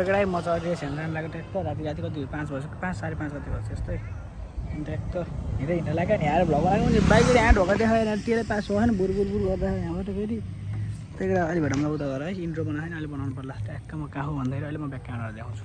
गराइ म चाहिँ रेस हेर्न जानु लाग्यो ट्र्याक्टर राति राति कति 5 बज्यो 5 साढे 5 कति बज्यो यस्तै ट्र्याक्टर हिँड्न लाग्यो नि यहाँ भ्लग बनाएको नि बाइकले यहाँ ढोका देखाएर तेलै पास भएन बुरबुर गर्दा यहाँबाट फेरि त्यही भएर अलि भेटमा उता गरेर है इन्ट्रो बनाएन अहिले बनाउनु पर्ला ट्याक्क म कहाँ हो भन्दाखेरि अहिले म ब्याक क्यामेरा देखाउँछु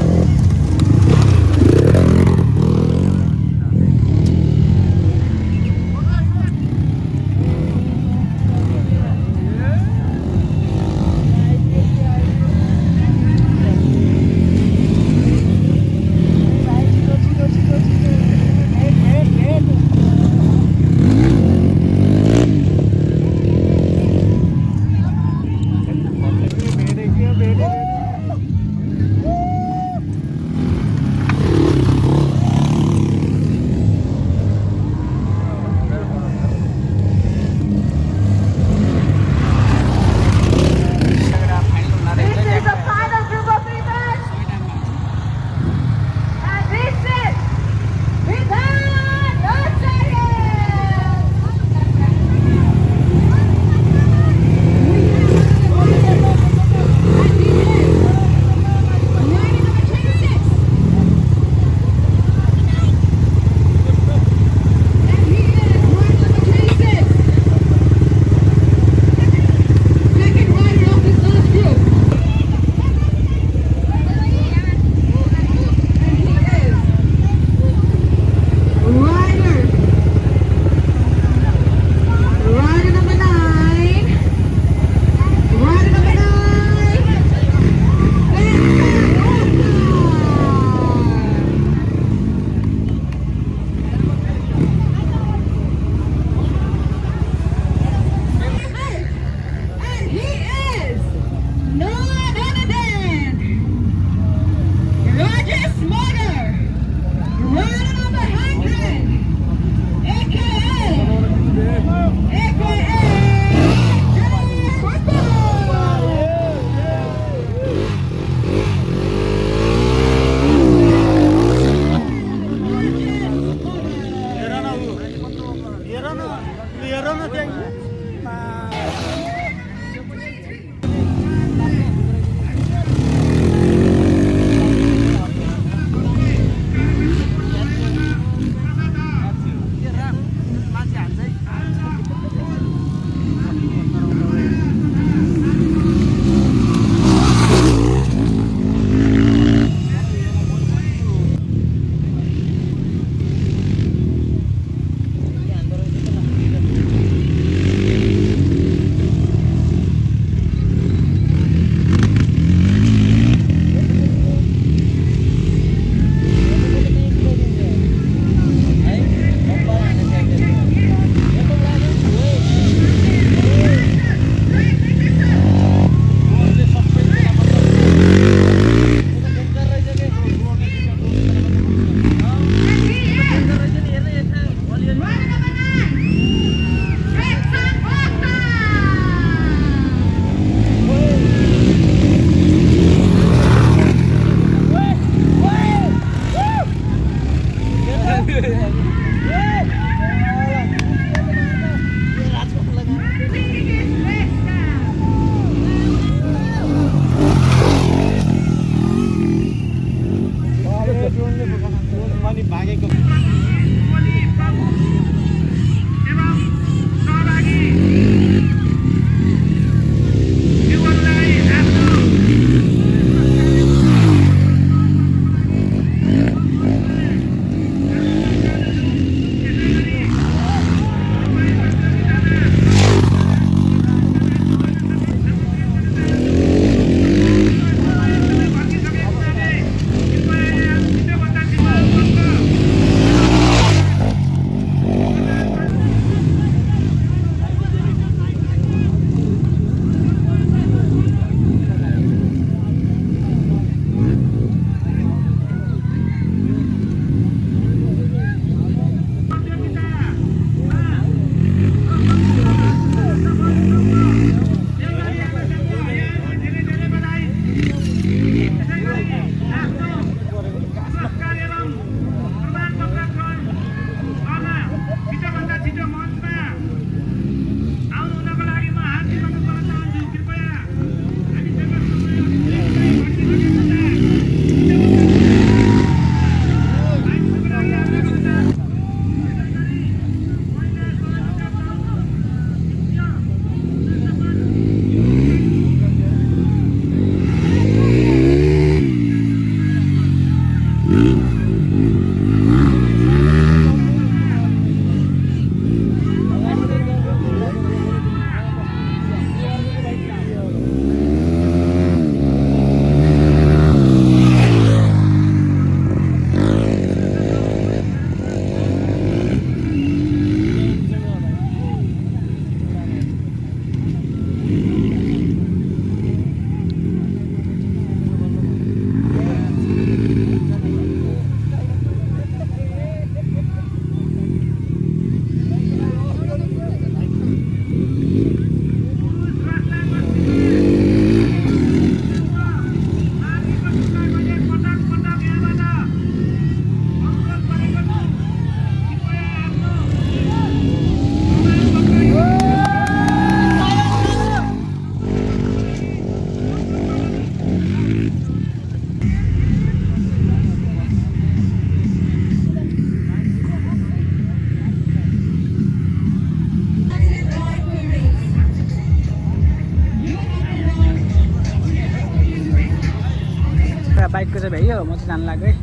बाइकको चाहिँ भ्याइयो म चाहिँ जानु लाग्यो है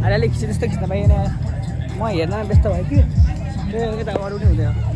अलिअलि खिच्यो त्यस्तो खिच्न पाइएन म हेर्न व्यस्त भयो कि त्यो यता अरू नि हुँदैन